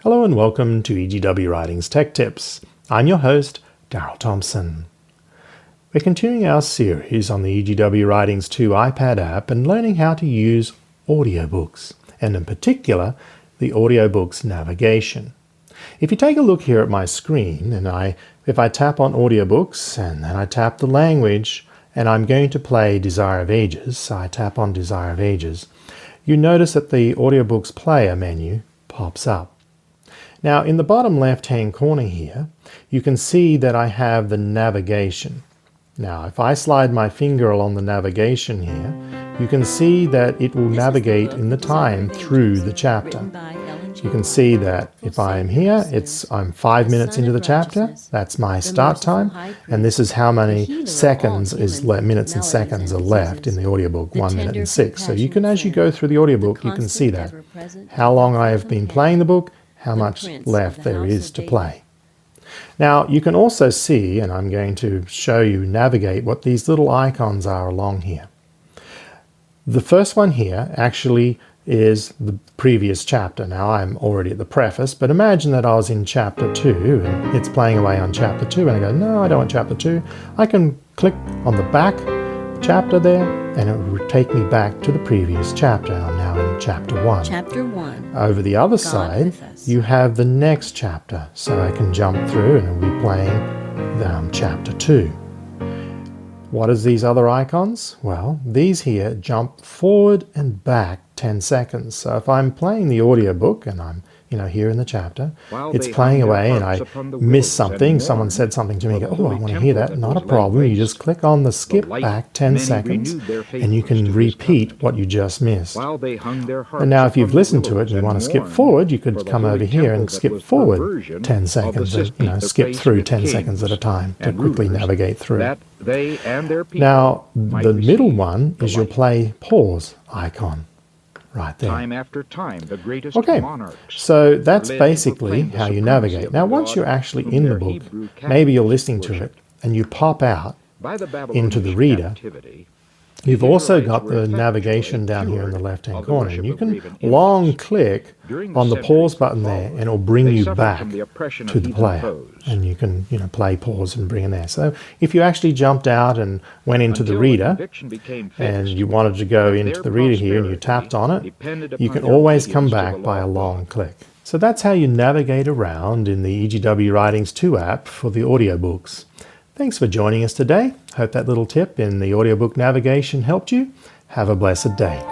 Hello and welcome to EGW Writings Tech Tips. I'm your host, Darryl Thompson. We're continuing our series on the EGW Writings 2 iPad app and learning how to use audiobooks, and in particular, the audiobooks navigation. If you take a look here at my screen, and if I tap on audiobooks and then I tap the language, and I'm going to play Desire of Ages, so I tap on Desire of Ages, you notice that the audiobooks player menu pops up. Now, in the bottom left-hand corner here, you can see that I have the navigation. Now, if I slide my finger along the navigation here, you can see that it will navigate in the time through the chapter. You can see that if I am here, I'm 5 minutes into the chapter. That's my start time, and this is how many minutes and seconds are left in the audiobook, 1 minute and 6. So you can, as you go through the audiobook, you can see that how long I have been playing the book, how much left there is to play. Now, you can also see, and I'm going to show you navigate, what these little icons are along here. The first one here actually is the previous chapter. Now, I'm already at the preface, but imagine that I was in chapter 2 and it's playing away on chapter 2, and I go, no, I don't want chapter 2. I can click on the back chapter there, and it will take me back to the previous chapter. I'm now in chapter 1. Chapter 1. Over the other side, you have the next chapter, so I can jump through and it'll be playing chapter 2. What is these other icons? Well, these here jump forward and back 10 seconds. So if I'm playing the audiobook and I'm here in the chapter, it's playing away and I miss something, someone said something to me, oh, I want to hear that, not a problem. You just click on the skip back 10 seconds and you can repeat what you just missed. And now if you've listened to it and you want to skip forward, you could come over here and skip forward 10 seconds, skip through 10 seconds at a time to quickly navigate through. Now, the middle one is your play pause icon. Right there. Time after time, the greatest monarchs. So that's basically how you navigate. Now, once you're actually in the book, maybe you're listening to it, and you pop out into the reader, you've also got the navigation down here in the left-hand corner. And you can long-click on the pause button there, and it'll bring you back to the player. And you can, play, pause, and bring it there. So if you actually jumped out and went into the reader, and you wanted to go into the reader here, and you tapped on it, you can always come back by a long click. So that's how you navigate around in the EGW Writings 2 app for the audiobooks. Thanks for joining us today. Hope that little tip in the audiobook navigation helped you. Have a blessed day.